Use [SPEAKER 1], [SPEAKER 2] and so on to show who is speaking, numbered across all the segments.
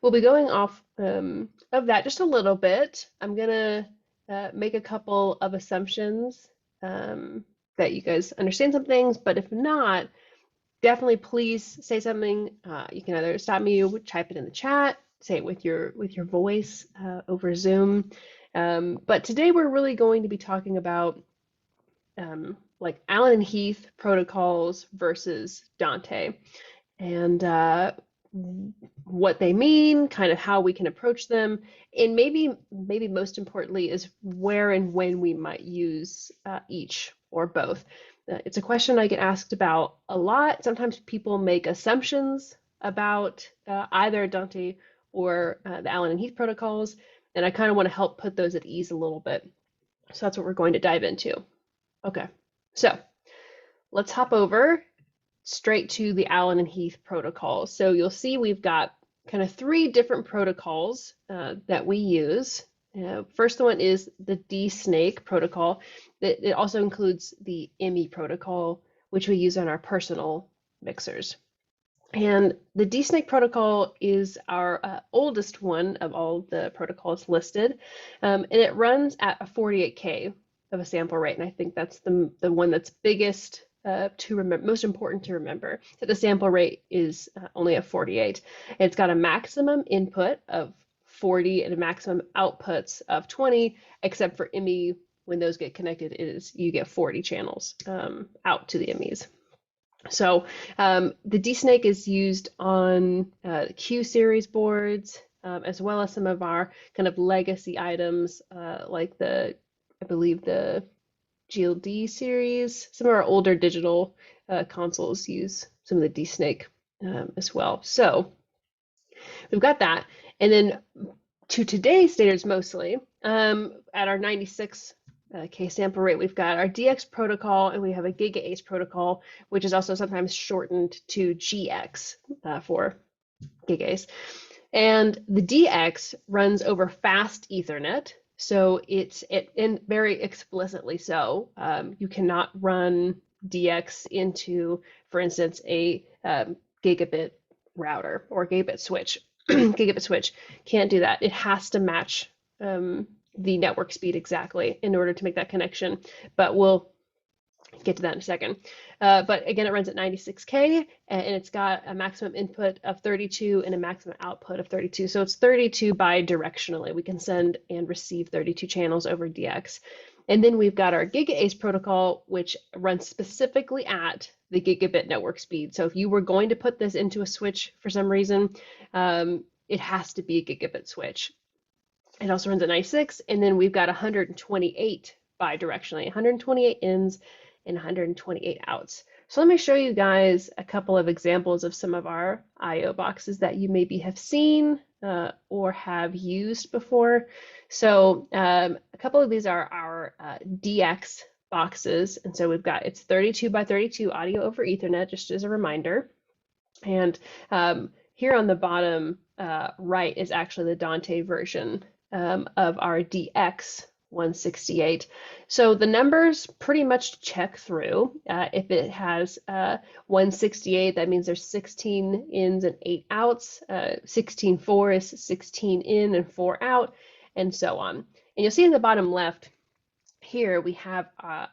[SPEAKER 1] we'll be going off of that just a little bit. I'm gonna make a couple of assumptions that you guys understand some things, but if not, definitely please say something. You can either stop me, type it in the chat, say it with your voice over Zoom. But today we're really going to be talking about like Allen and Heath protocols versus Dante, and what they mean, kind of how we can approach them, and maybe most importantly is where and when we might use each or both. It's a question I get asked about a lot. Sometimes people make assumptions about either Dante or the Allen and Heath protocols, and I kind of want to help put those at ease a little bit. So that's what we're going to dive into. Okay, so let's hop over straight to the Allen and Heath protocol. So you'll see we've got kind of three different protocols that we use. First one is the D-Snake protocol. It also includes the ME protocol, which we use on our personal mixers. And the D-Snake protocol is our oldest one of all the protocols listed, and it runs at a 48K of a sample rate, and I think that's the one that's biggest to remember, most important to remember, that the sample rate is only a 48. It's got a maximum input of 40 and a maximum outputs of 20, except for ME, when those get connected, you get 40 channels out to the MEs. So the D-Snake is used on Q series boards, as well as some of our kind of legacy items, like I believe the GLD series. Some of our older digital consoles use some of the D-Snake as well. So we've got that. And then to today's standards mostly, at our 96 K sample rate, we've got our DX protocol, and we have a GigaAce protocol, which is also sometimes shortened to GX for GigaAce. And the DX runs over fast Ethernet. So and very explicitly so. You cannot run DX into, for instance, a gigabit router or gigabit switch. Gigabit switch can't do that. It has to match the network speed exactly in order to make that connection. But we'll get to that in a second. But again, it runs at 96K, and it's got a maximum input of 32 and a maximum output of 32. So it's 32 bidirectionally. We can send and receive 32 channels over DX. And then we've got our GigaAce protocol, which runs specifically at the gigabit network speed. So if you were going to put this into a switch for some reason, it has to be a gigabit switch. It also runs at 96, and then we've got 128 bidirectionally, 128 ins and 128 outs. So let me show you guys a couple of examples of some of our I/O boxes that you maybe have seen or have used before. So a couple of these are our DX boxes, and so it's 32 by 32 audio over Ethernet, just as a reminder. And here on the bottom right is actually the Dante version of our DX 168. So the numbers pretty much check through. If it has 168, that means there's 16 ins and 8 outs. 16.4 is 16 in and 4 out, and so on. And you'll see in the bottom left here we have a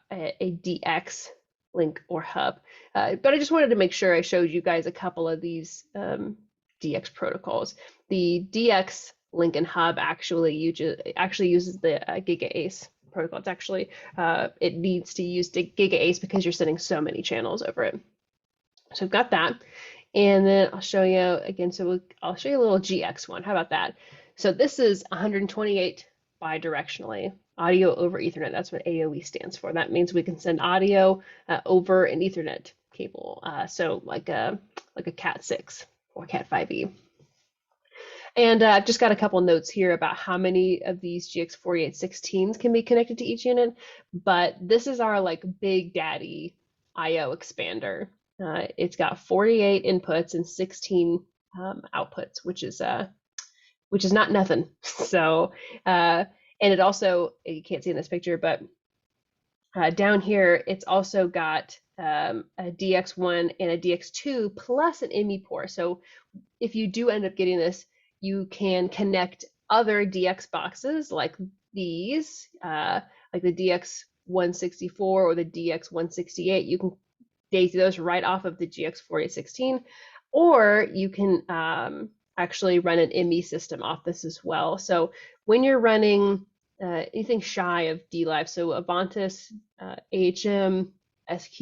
[SPEAKER 1] DX link or hub. But I just wanted to make sure I showed you guys a couple of these DX protocols. The DX link and hub actually uses the GigaAce protocol. It's actually it needs to use the GigaAce because you're sending so many channels over it. So I've got that, and then I'll show you again. So I'll show you a little GX one. How about that? So this is 128 bidirectionally audio over Ethernet. That's what AOE stands for. That means we can send audio over an Ethernet cable. So like a Cat6 or Cat5e. And I've just got a couple notes here about how many of these GX4816s can be connected to each unit, but this is our like big daddy IO expander. It's got 48 inputs and 16 outputs, which is not nothing. So, and it also, you can't see in this picture, but down here, it's also got a DX1 and a DX2 plus an ME port. So if you do end up getting this, you can connect other DX boxes like these, like the DX164 or the DX168. You can daisy those right off of the GX4816, or you can actually run an ME system off this as well. So when you're running anything shy of DLive, so Avantis, AHM, SQ,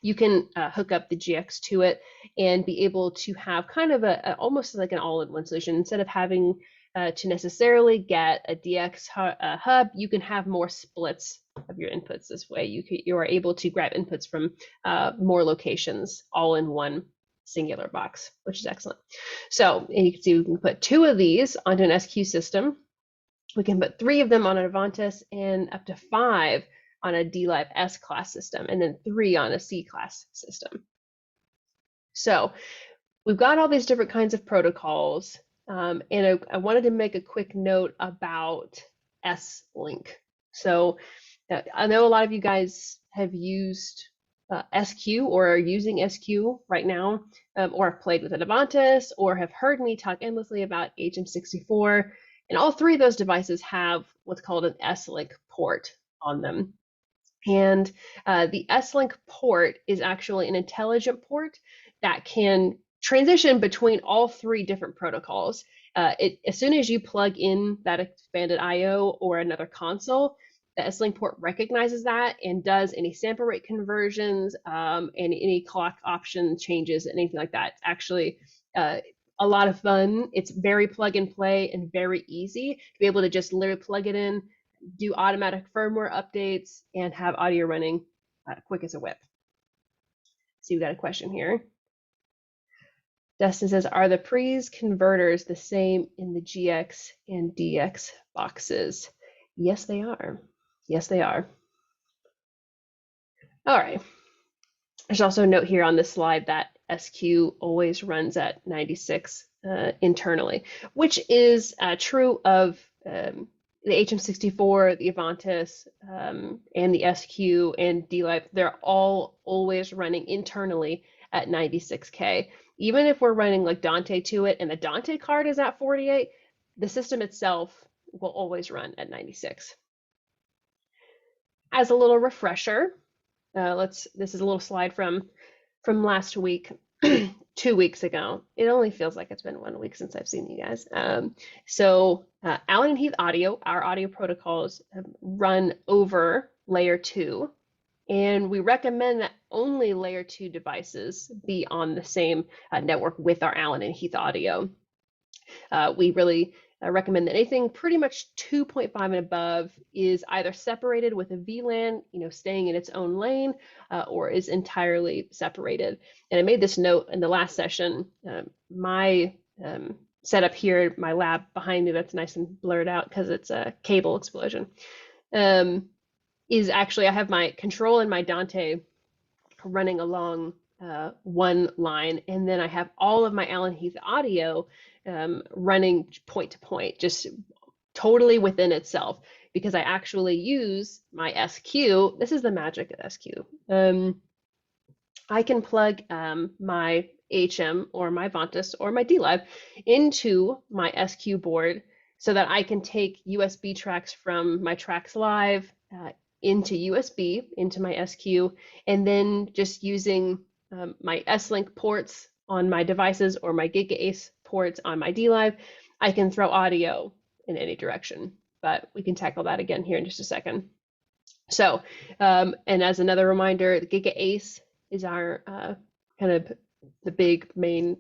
[SPEAKER 1] you can hook up the GX to it and be able to have kind of a almost like an all-in-one solution. Instead of having to necessarily get a DX hub, you can have more splits of your inputs this way. You are able to grab inputs from more locations all in one singular box, which is excellent. So and you can see we can put 2 of these onto an SQ system. We can put 3 of them on an Avantis and up to 5 on a DLive S class system, and then 3 on a C class system. So we've got all these different kinds of protocols, and I wanted to make a quick note about SLink. So I know a lot of you guys have used SQ or are using SQ right now, or have played with an Avantis, or have heard me talk endlessly about HM64, and all 3 of those devices have what's called an SLink port on them. And the SLink port is actually an intelligent port that can transition between all 3 different protocols. As soon as you plug in that expanded I/O or another console, the SLink port recognizes that and does any sample rate conversions and any clock option changes, anything like that. It's actually a lot of fun. It's very plug and play and very easy to be able to just literally plug it in, do automatic firmware updates, and have audio running quick as a whip. See, we got a question here. Dustin says, are the pre's converters the same in the GX and DX boxes? Yes, they are. Yes, they are. All right. There's also a note here on this slide that SQ always runs at 96 internally, which is true of the HM64, the Avantis, and the SQ and DLive. They're all always running internally at 96K. Even if we're running like Dante to it and the Dante card is at 48, the system itself will always run at 96. As a little refresher, this is a little slide from last week, 2 weeks ago. It only feels like it's been 1 week since I've seen you guys. So Allen and Heath audio, our audio protocols run over layer 2. And we recommend that only layer 2 devices be on the same network with our Allen and Heath audio. We really recommend that anything pretty much 2.5 and above is either separated with a VLAN, staying in its own lane, or is entirely separated. And I made this note in the last session. My setup here, my lab behind me, that's nice and blurred out because it's a cable explosion. Is actually, I have my control and my Dante running along one line, and then I have all of my Allen Heath audio running point to point, just totally within itself, because I actually use my SQ. This is the magic of SQ. I can plug my HM or my Avantis or my DLive into my SQ board so that I can take USB tracks from my Tracks Live into USB, into my SQ, and then just using my SLink ports on my devices or my GigaAce ports on my DLive, I can throw audio in any direction. But we can tackle that again here in just a second. So, and as another reminder, the GigaAce is our kind of the big main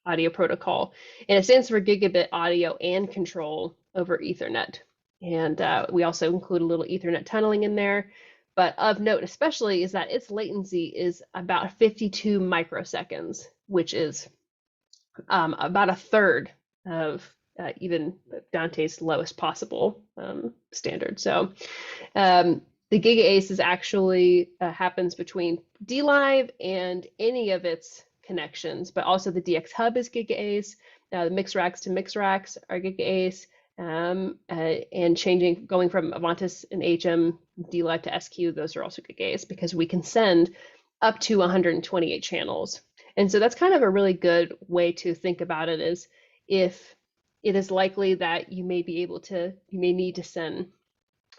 [SPEAKER 1] audio protocol, and it stands for Gigabit Audio and Control over Ethernet. And we also include a little Ethernet tunneling in there. But of note especially is that its latency is about 52 microseconds, which is about a third of even Dante's lowest possible standard. So the GigaAce is actually happens between DLive and any of its connections, but also the DX hub is GigaAce. The mix racks to mix racks are GigaAce. And changing, going from Avantis and HM DLive to SQ, those are also GigaAce, because we can send up to 128 channels. And so that's kind of a really good way to think about it, is if it is likely that you may need to send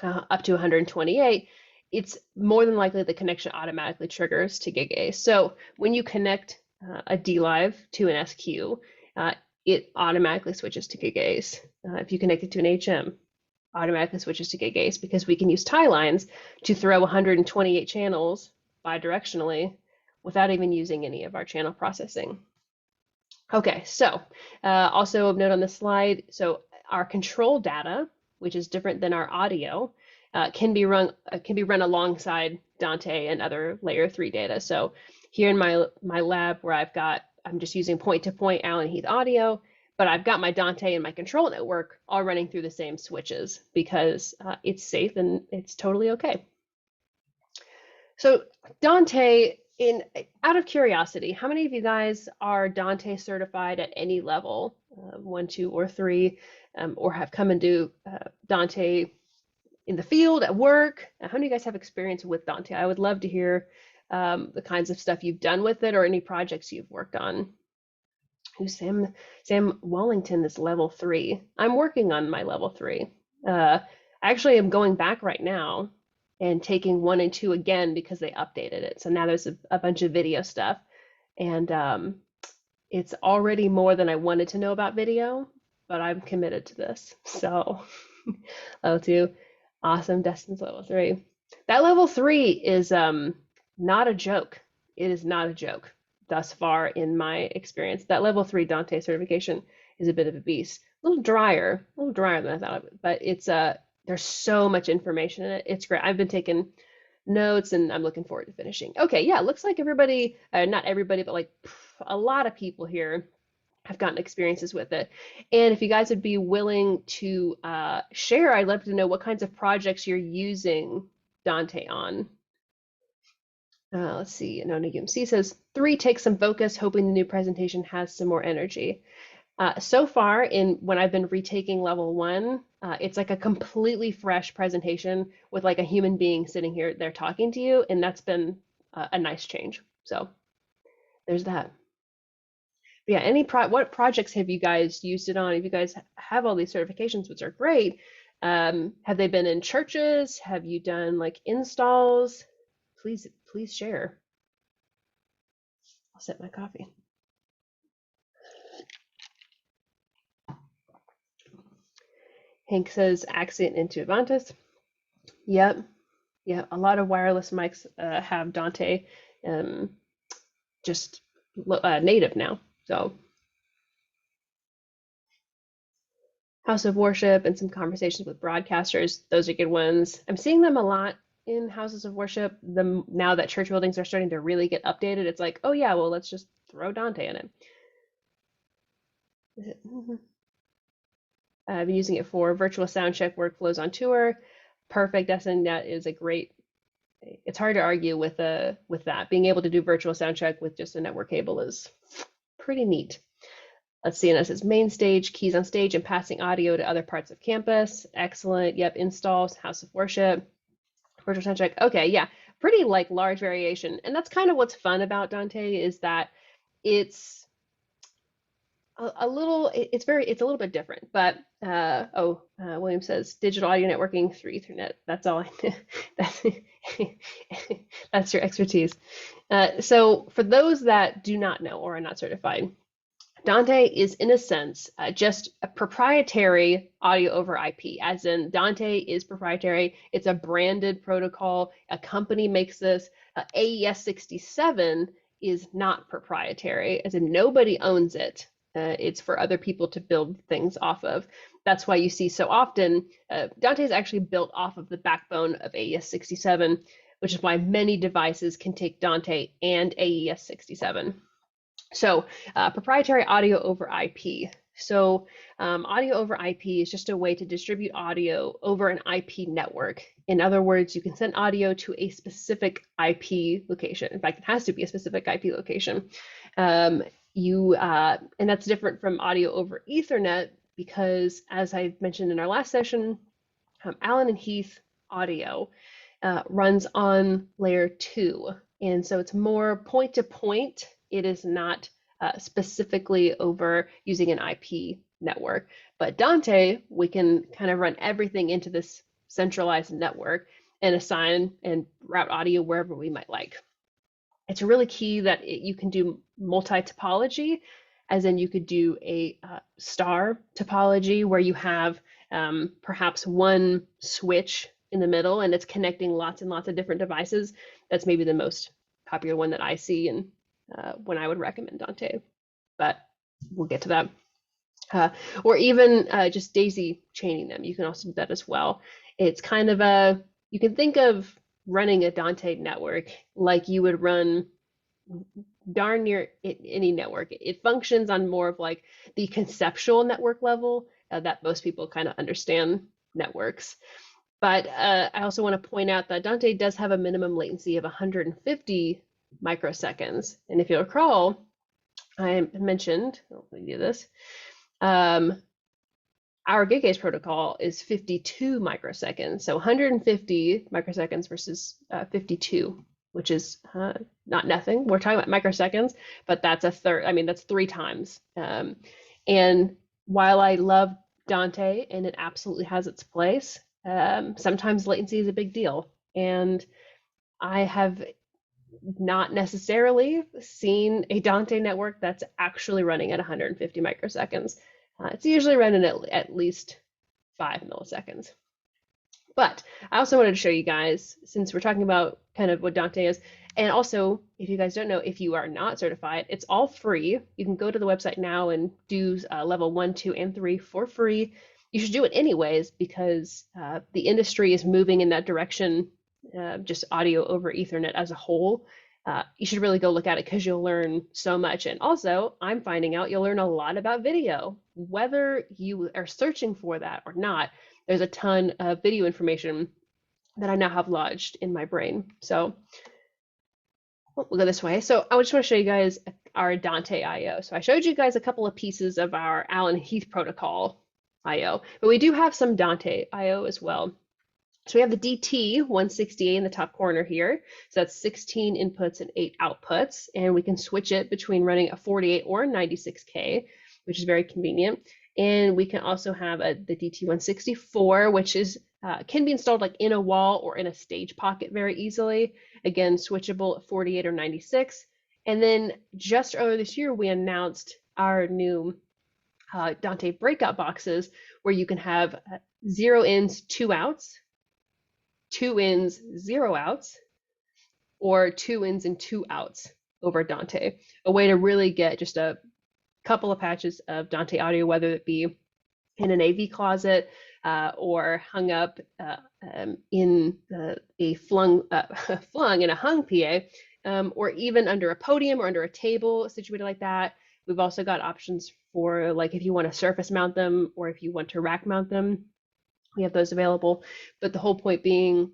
[SPEAKER 1] up to 128, it's more than likely the connection automatically triggers to gig A. So when you connect a DLive to an SQ, uh, it automatically switches to gig A's. If you connect it to an HM, automatically switches to gig A's, because we can use tie lines to throw 128 channels bidirectionally without even using any of our channel processing. Okay, so also of note on this slide, so our control data, which is different than our audio, can be run alongside Dante and other layer 3 data. So here in my lab, where I'm just using point-to-point Allen Heath audio, but I've got my Dante and my control network all running through the same switches, because it's safe and it's totally okay. So Dante, out of curiosity, how many of you guys are Dante certified at any level, 1, 2, or 3, or have come and do Dante in the field, at work? How many of you guys have experience with Dante? I would love to hear the kinds of stuff you've done with it, or any projects you've worked on. Who's Sam Wallington is level 3. I'm working on my level 3. Actually, I'm going back right now and taking 1 and 2 again, because they updated it. So now there's a bunch of video stuff, and it's already more than I wanted to know about video, but I'm committed to this. So level 2, awesome. Destin's level 3. That level 3 is not a joke. It is not a joke thus far in my experience. That level 3 Dante certification is a bit of a beast. A little drier than I thought, but it's there's so much information in it. It's great. I've been taking notes, and I'm looking forward to finishing. Okay, yeah, looks like everybody, not everybody, but like a lot of people here have gotten experiences with it. And if you guys would be willing to share, I'd love to know what kinds of projects you're using Dante on. Let's see, Nona UMC says, 3, take some focus, hoping the new presentation has some more energy. So far, when I've been retaking level 1, it's like a completely fresh presentation with like a human being sitting here, there talking to you, and that's been a nice change. So there's that. But yeah, what projects have you guys used it on? If you guys have all these certifications, which are great, have they been in churches? Have you done like installs? Please share. I'll sip my coffee. Hank says accent into Avantis. Yep. Yeah, a lot of wireless mics have Dante just native now. So House of Worship and some conversations with broadcasters, those are good ones. I'm seeing them a lot in houses of worship. Now that church buildings are starting to really get updated, it's like, oh yeah, well, let's just throw Dante in it. I've been using it for virtual sound check workflows on tour. Perfect. That is a great. It's hard to argue with that. Being able to do virtual sound check with just a network cable is pretty neat. Let's see, and it says main stage, keys on stage, and passing audio to other parts of campus. Excellent. Yep, installs, house of worship, virtual sound check. Okay, yeah, pretty like large variation. And that's kind of what's fun about Dante, is that it's it's a little bit different, but William says digital audio networking through Ethernet. That's all that's your expertise. So for those that do not know or are not certified, Dante is in a sense just a proprietary audio over IP, as in Dante is proprietary. It's a branded protocol. A company makes this. AES 67 is not proprietary, as in nobody owns it. It's for other people to build things off of. That's why you see so often Dante is actually built off of the backbone of AES 67, which is why many devices can take Dante and AES 67. So proprietary audio over IP. So audio over IP is just a way to distribute audio over an IP network. In other words, you can send audio to a specific IP location. In fact, it has to be a specific IP location. And that's different from audio over Ethernet, because as I mentioned in our last session, Allen and Heath audio runs on layer 2. And so it's more point to point it is not specifically over using an IP network. But Dante, we can kind of run everything into this centralized network and assign and route audio wherever we might like. It's really key that you can do multi-topology, as in you could do a star topology where you have perhaps one switch in the middle and it's connecting lots and lots of different devices. That's maybe the most popular one that I see and when I would recommend Dante, but we'll get to that. Or even just daisy chaining them. You can also do that as well. It's kind of you can think of running a Dante network like you would run darn near any network. It functions on more of like the conceptual network level that most people kind of understand networks. But I also want to point out that Dante does have a minimum latency of 150 microseconds. And if you recall, I mentioned, let me do this, our gig protocol is 52 microseconds. So 150 microseconds versus 52, which is not nothing. We're talking about microseconds, but that's a third, I mean, that's 3 times. And while I love Dante and it absolutely has its place, sometimes latency is a big deal. And I have not necessarily seen a Dante network that's actually running at 150 microseconds. It's usually running at least 5 milliseconds. But I also wanted to show you guys, since we're talking about kind of what Dante is, and also, if you guys don't know, if you are not certified, it's all free. You can go to the website now and do level 1, 2, and 3 for free. You should do it anyways because the industry is moving in that direction, just audio over Ethernet as a whole. You should really go look at it because you'll learn so much. And also, I'm finding out you'll learn a lot about video. Whether you are searching for that or not, there's a ton of video information that I now have lodged in my brain. So we'll go this way. So I just want to show you guys our Dante Io. So I showed you guys a couple of pieces of our Allen Heath protocol Io, but we do have some Dante Io as well. So we have the DT 168 in the top corner here. So that's 16 inputs and 8 outputs. And we can switch it between running a 48 or a 96K, which is very convenient. And we can also have the DT 164, which is can be installed like in a wall or in a stage pocket very easily. Again, switchable at 48 or 96. And then just earlier this year, we announced our new Dante Breakout boxes where you can have 0 ins, 2 outs, 2 ins, 0 outs, or 2 ins and 2 outs over Dante. A way to really get just a couple of patches of Dante audio, whether it be in an AV closet or hung up in a flung in a hung PA, or even under a podium or under a table situated like that. We've also got options for like if you want to surface mount them or if you want to rack mount them. We have those available, but the whole point being,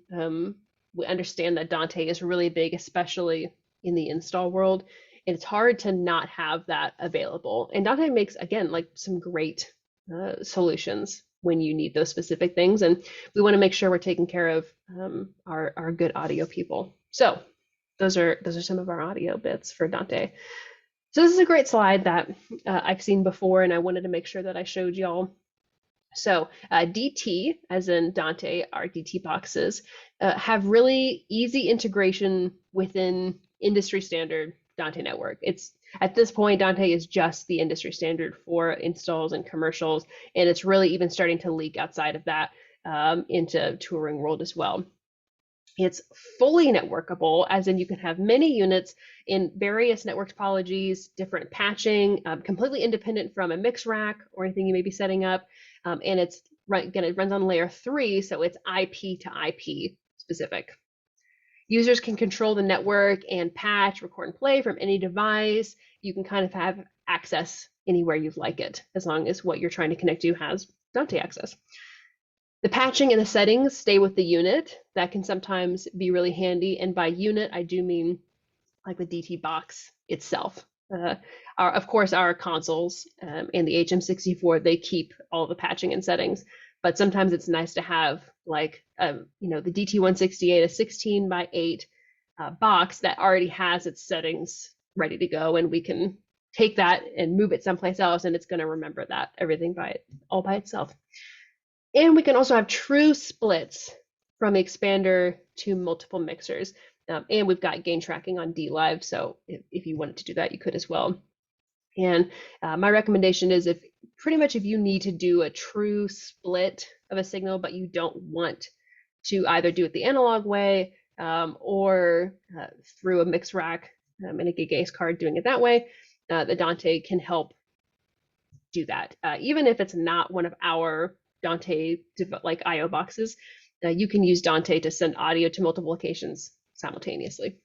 [SPEAKER 1] we understand that Dante is really big, especially in the install world, and it's hard to not have that available. And Dante makes, again, like some great solutions when you need those specific things, and we want to make sure we're taking care of our good audio people. So those are some of our audio bits for Dante. So this is a great slide that I've seen before, and I wanted to make sure that I showed y'all. So DT, as in Dante, our DT boxes, have really easy integration within industry standard Dante network. It's at this point, Dante is just the industry standard for installs and commercials, and it's really even starting to leak outside of that into touring world as well. It's fully networkable, as in you can have many units in various network topologies, different patching, completely independent from a mix rack or anything you may be setting up. And it's it runs on layer 3, so it's IP to IP specific. Users can control the network and patch, record, and play from any device. You can kind of have access anywhere you'd like it, as long as what you're trying to connect to has Dante access. The patching and the settings stay with the unit. That can sometimes be really handy. And by unit, I do mean like the DT box itself. Of course, our consoles and the HM64, they keep all the patching and settings, but sometimes it's nice to have like, the DT168, a 16 by 8 box that already has its settings ready to go, and we can take that and move it someplace else, and it's going to remember that everything all by itself. And we can also have true splits from the expander to multiple mixers. And we've got gain tracking on DLive, so if you wanted to do that, you could as well. And my recommendation is if you need to do a true split of a signal, but you don't want to either do it the analog way or through a mix rack and a gig ACE card, doing it that way, the Dante can help do that. Even if it's not one of our Dante like IO boxes, you can use Dante to send audio to multiple locations simultaneously.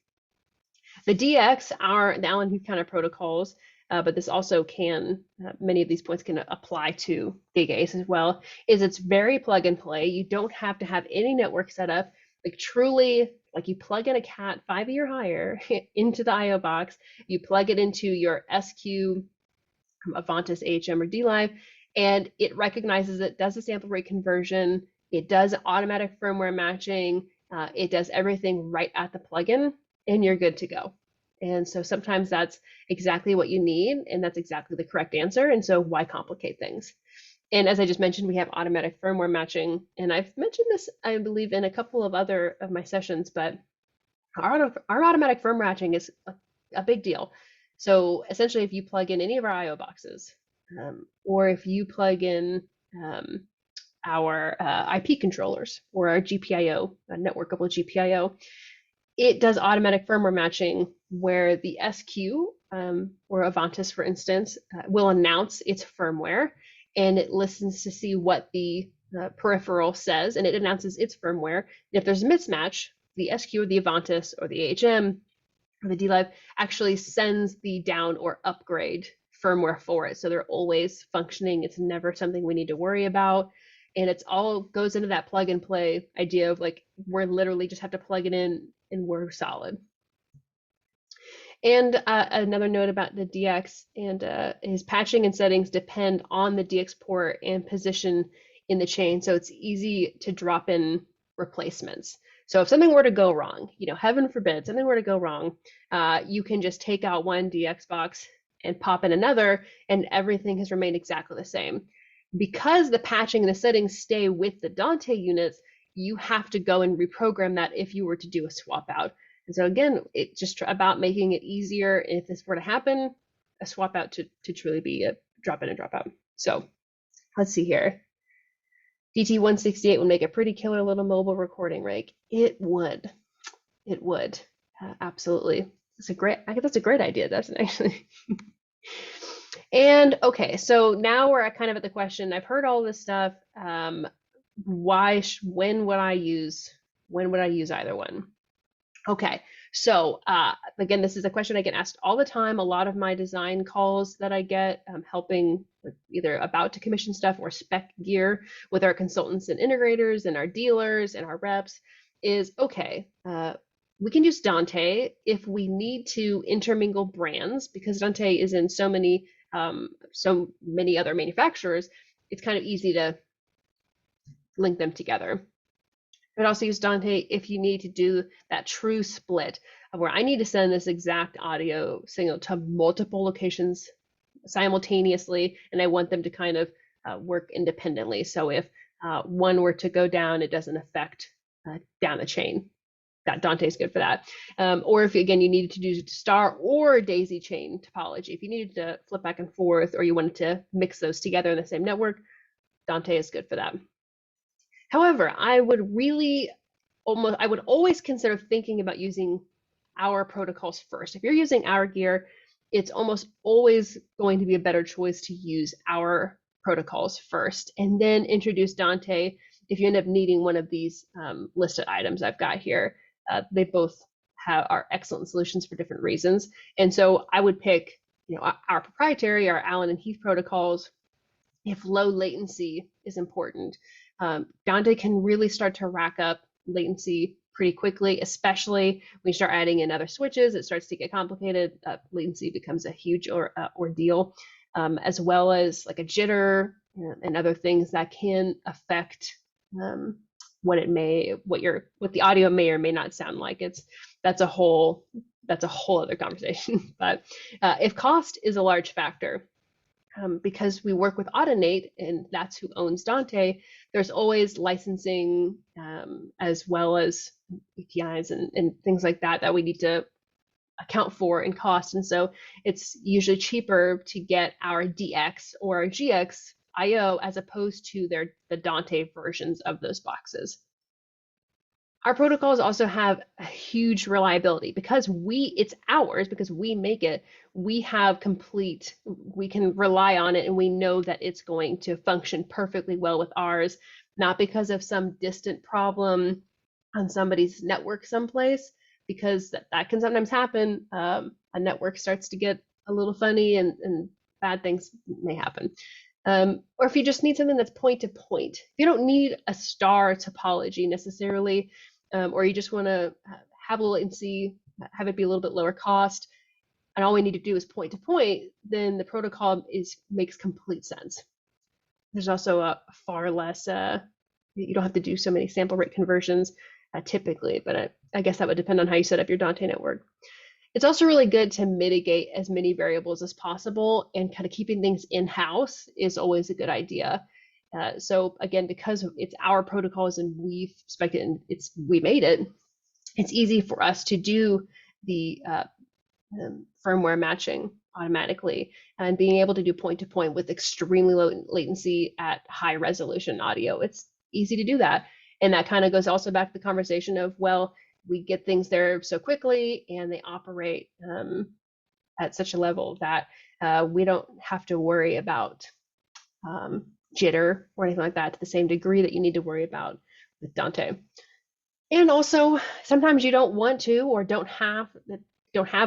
[SPEAKER 1] The DX are the Allen Heath counter protocols, but this also can, many of these points can apply to gig ACE as well, is it's very plug and play. You don't have to have any network set up. Like truly, like you plug in a cat 5E or higher into the IO box, you plug it into your SQ, Avantis, AHM, or DLive, and it recognizes it, does a sample rate conversion, it does automatic firmware matching, it does everything right at the plugin, and you're good to go. And so sometimes that's exactly what you need, and that's exactly the correct answer, and so why complicate things? And as I just mentioned, we have automatic firmware matching, and I've mentioned this, I believe, in a couple of other of my sessions, but our automatic firmware matching is a big deal. So essentially, if you plug in any of our IO boxes, or if you plug in our IP controllers or our GPIO, networkable GPIO, it does automatic firmware matching where the SQ or Avantis, for instance, will announce its firmware, and it listens to see what the peripheral says, and it announces its firmware. And if there's a mismatch, the SQ or the Avantis or the AHM or the DLive actually sends the down or upgrade firmware for it. So they're always functioning. It's never something we need to worry about. And it's all goes into that plug and play idea of like, we're literally just have to plug it in and we're solid. And another note about the DX and his patching and settings depend on the DX port and position in the chain. So it's easy to drop in replacements. So if something were to go wrong, heaven forbid, something were to go wrong, you can just take out one DX box and pop in another, and everything has remained exactly the same. Because the patching and the settings stay with the Dante units, you have to go and reprogram that if you were to do a swap out. And so again, it's just about making it easier if this were to happen, a swap out to truly be a drop in and drop out. So let's see here. DT168 would make a pretty killer little mobile recording rig. It would. It would. Absolutely. I think that's a great idea, doesn't it, actually? And okay, so now we're kind of at the question. I've heard all this stuff. When would I use either one? Okay, so again, this is a question I get asked all the time. A lot of my design calls that I get, helping with either about to commission stuff or spec gear with our consultants and integrators and our dealers and our reps, is okay. We can use Dante if we need to intermingle brands, because Dante is in so many other manufacturers. It's kind of easy to link them together. But also use Dante if you need to do that true split of where I need to send this exact audio signal to multiple locations simultaneously, and I want them to kind of work independently. So if one were to go down, it doesn't affect down the chain. That Dante is good for that. Or if, again, you needed to do star or daisy chain topology, if you needed to flip back and forth or you wanted to mix those together in the same network, Dante is good for that. However, I would always consider thinking about using our protocols first. If you're using our gear, it's almost always going to be a better choice to use our protocols first and then introduce Dante if you end up needing one of these listed items I've got here. They both are excellent solutions for different reasons. And so I would pick, our proprietary, our Allen and Heath protocols, if low latency is important. Dante can really start to rack up latency pretty quickly, especially when you start adding in other switches. It starts to get complicated. Latency becomes a huge ordeal, as well as like a jitter and other things that can affect what the audio may or may not sound like. That's a whole that's a whole other conversation. But if cost is a large factor, because we work with Audinate and that's who owns Dante, there's always licensing as well as APIs and things like that that we need to account for in cost. And so it's usually cheaper to get our DX or our GX IO as opposed to the Dante versions of those boxes. Our protocols also have a huge reliability because it's ours, because we make it. We can rely on it and we know that it's going to function perfectly well with ours, not because of some distant problem on somebody's network someplace, because that can sometimes happen. A network starts to get a little funny and bad things may happen. Or if you just need something that's point to point, if you don't need a star topology necessarily, or you just want to have a latency, have it be a little bit lower cost, and all we need to do is point to point, then the protocol makes complete sense. There's also a far less, you don't have to do so many sample rate conversions typically, but I guess that would depend on how you set up your Dante network. It's also really good to mitigate as many variables as possible, and kind of keeping things in-house is always a good idea. So again, because it's our protocols and we've spec'd it and we made it, it's easy for us to do the firmware matching automatically and being able to do point to point with extremely low latency at high resolution audio. It's easy to do that. And that kind of goes also back to the conversation of, well, we get things there so quickly and they operate at such a level that we don't have to worry about jitter or anything like that to the same degree that you need to worry about with Dante. And also, sometimes you don't want to or don't have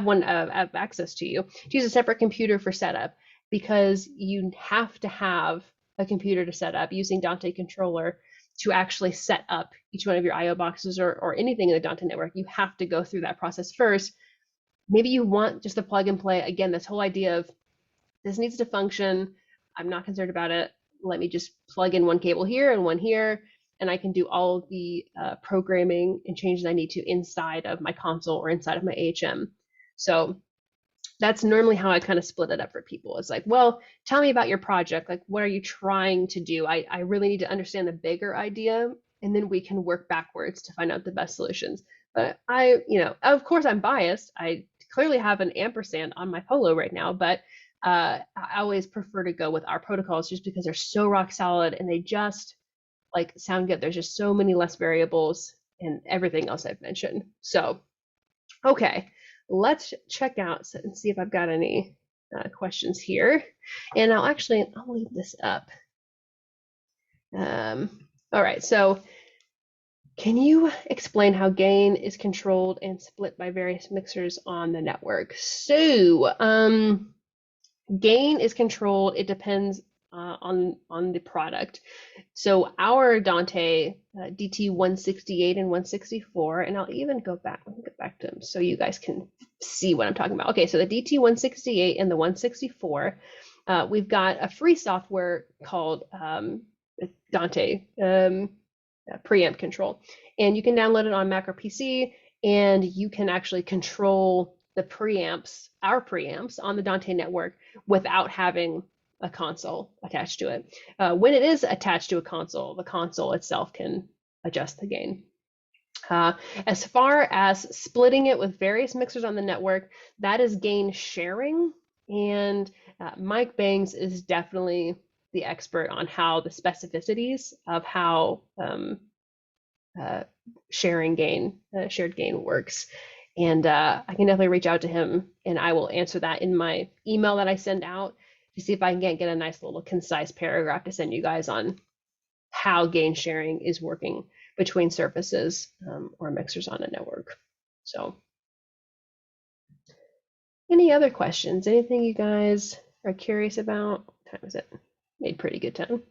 [SPEAKER 1] one of access to you to use a separate computer for setup, because you have to have a computer to set up using Dante controller to actually set up each one of your IO boxes or anything in the Dante network. You have to go through that process first. Maybe you want just a plug and play. Again, this whole idea of this needs to function. I'm not concerned about it. Let me just plug in one cable here and one here, and I can do all of the programming and changes I need to inside of my console or inside of my AHM. So that's normally how I kind of split it up for people. It's like, well, tell me about your project. Like, what are you trying to do? I really need to understand the bigger idea, and then we can work backwards to find out the best solutions. But of course I'm biased. I clearly have an ampersand on my Polo right now, but I always prefer to go with our protocols just because they're so rock solid and they just like sound good. There's just so many less variables and everything else I've mentioned. So, okay, let's check out and see if I've got any questions here. And I'll leave this up. All right, so can you explain how gain is controlled and split by various mixers on the network? So, gain is controlled. It depends on the product. So our Dante DT 168 and 164, and I'll even go back. Let me go back to them so you guys can see what I'm talking about. Okay, so the DT 168 and the 164, we've got a free software called Dante preamp control, and you can download it on Mac or PC, and you can actually control the preamps, our preamps on the Dante network without having a console attached to it. When it is attached to a console, the console itself can adjust the gain. As far as splitting it with various mixers on the network, that is gain sharing, and Mike Bangs is definitely the expert on how the specificities of how shared gain works. And I can definitely reach out to him, and I will answer that in my email that I send out to see if I can get a nice little concise paragraph to send you guys on how gain sharing is working between surfaces or mixers on a network. So, any other questions? Anything you guys are curious about? What time is it? Made pretty good time.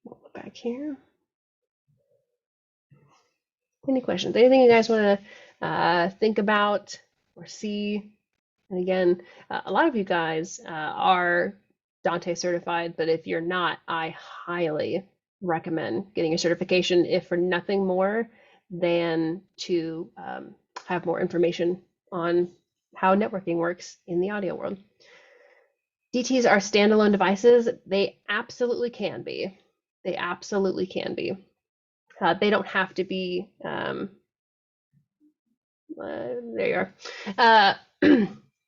[SPEAKER 1] We'll go back here. Any questions? Anything you guys want to think about or see? And again, a lot of you guys are Dante certified, but if you're not, I highly recommend getting a certification, if for nothing more than to have more information on how networking works in the audio world. DTs are standalone devices. They absolutely can be. They absolutely can be. They don't have to be. There you are.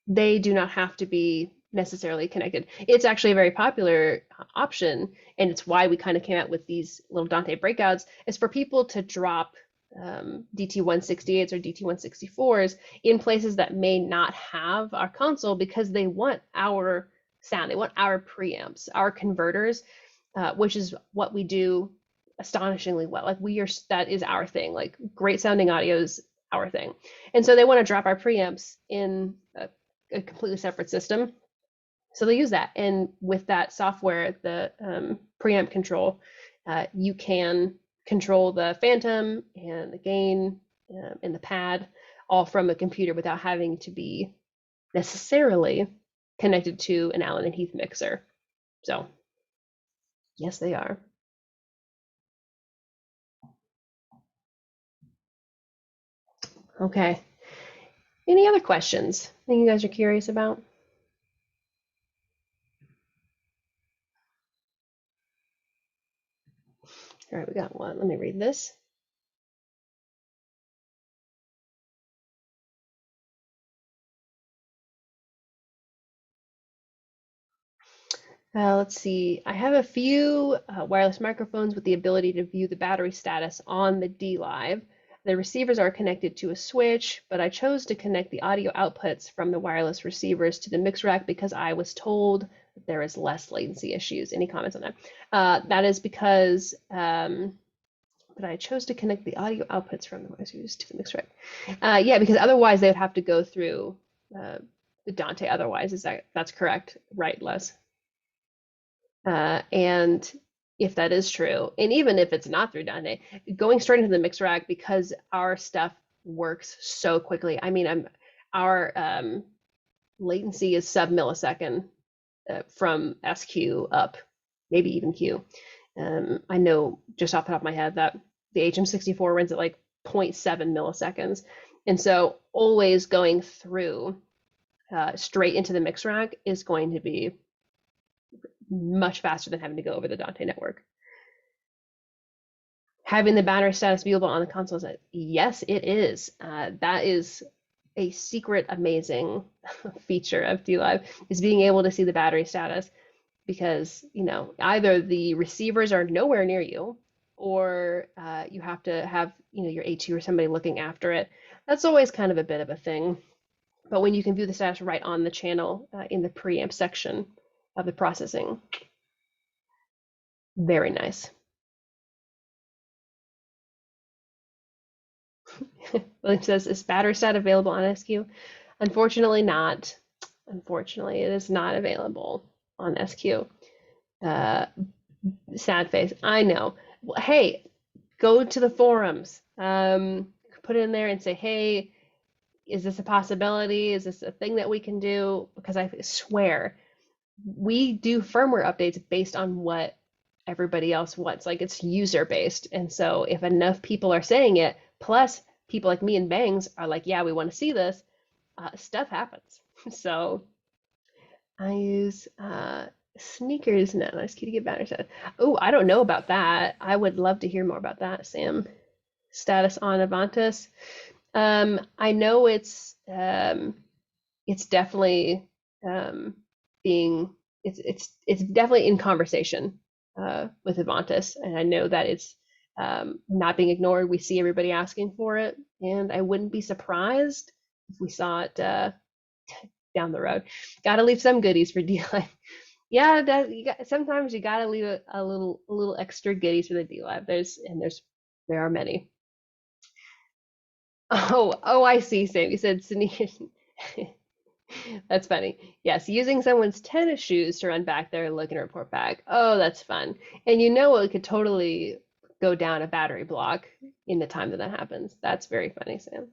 [SPEAKER 1] They do not have to be necessarily connected. It's actually a very popular option, and it's why we kind of came out with these little Dante breakouts, is for people to drop DT168s or DT164s in places that may not have our console because they want our sound, they want our preamps, our converters, which is what we do astonishingly well. Like that is our thing. Like great sounding audio is our thing. And so they want to drop our preamps in a completely separate system. So they use that. And with that software, the preamp control, you can control the phantom and the gain and the pad all from a computer without having to be necessarily connected to an Allen and Heath mixer. So yes, they are. Okay. Any other questions? Anything you guys are curious about? All right, we got one. Let me read this. Let's see. I have a few wireless microphones with the ability to view the battery status on the DLive. The receivers are connected to a switch, but I chose to connect the audio outputs from the wireless receivers to the mix rack because I was told that there is less latency issues. Any comments on that? That is because but I chose to connect the audio outputs from the wireless receivers to the mix rack. Yeah, because otherwise they would have to go through the Dante. Otherwise, that's correct, right, Les? And if that is true, and even if it's not through Dante, going straight into the mix rack because our stuff works so quickly. I mean, our latency is sub-millisecond from SQ up, maybe even Q. I know just off the top of my head that the HM64 runs at like 0.7 milliseconds. And so always going through straight into the mix rack is going to be much faster than having to go over the Dante network. Having the battery status viewable on the console, yes, it is. That is a secret amazing feature of DLive, is being able to see the battery status, because either the receivers are nowhere near you, or you have to have your A2 or somebody looking after it. That's always kind of a bit of a thing. But when you can view the status right on the channel in the preamp section of the processing, very nice. William says, is battery stat available on SQ? Unfortunately not. Unfortunately, it is not available on SQ. Sad face. I know. Well, hey, go to the forums. Put it in there and say, hey, is this a possibility? Is this a thing that we can do? Because I swear, we do firmware updates based on what everybody else wants. Like, it's user based. And so if enough people are saying it, plus people like me and Bangs are like, yeah, we want to see this, stuff happens. So I use sneakers now. Nice key to get battery status. Oh, I don't know about that. I would love to hear more about that, Sam. Status on Avantis. I know it's definitely being it's definitely in conversation with Avantis, and I know that it's not being ignored. We see everybody asking for it, and I wouldn't be surprised if we saw it down the road. Got to leave some goodies for DLive. Yeah, sometimes you got to leave a little extra goodies for the DLive. There are many. Oh, I see, Sam. You said sneakers. That's funny. Yes, using someone's tennis shoes to run back there and look and report back. Oh, that's fun. And it could totally go down a battery block in the time that happens. That's very funny, Sam.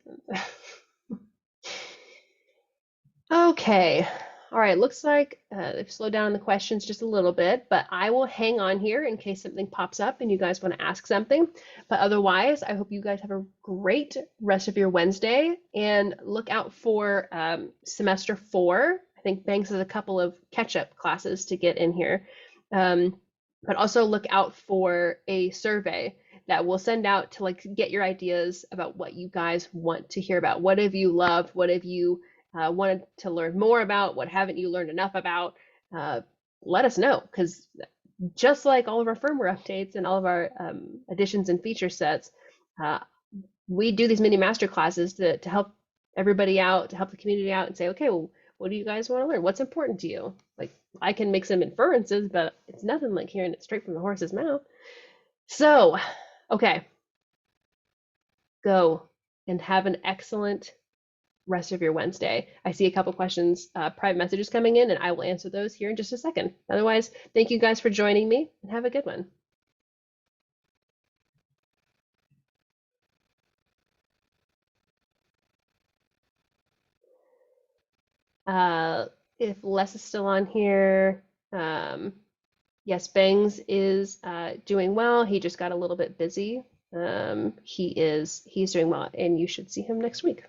[SPEAKER 1] Okay. All right, looks like they've slowed down the questions just a little bit, but I will hang on here in case something pops up and you guys want to ask something. But otherwise, I hope you guys have a great rest of your Wednesday and look out for semester 4. I think Banks has a couple of catch-up classes to get in here. But also look out for a survey that we'll send out to like get your ideas about what you guys want to hear about. What have you loved? What have you wanted to learn more about? What haven't you learned enough about? Uh, Let us know, because just like all of our firmware updates and all of our additions and feature sets, uh, we do these mini master classes to help everybody out, to help the community out and say, okay, well, what do you guys want to learn? What's important to you? Like, I can make some inferences, but it's nothing like hearing it straight from the horse's mouth. So, okay, go and have an excellent rest of your Wednesday. I see a couple questions, private messages coming in, and I will answer those here in just a second. Otherwise, thank you guys for joining me and have a good one. If Les is still on here, yes, Bangs is doing well. He just got a little bit busy. He's doing well, and you should see him next week.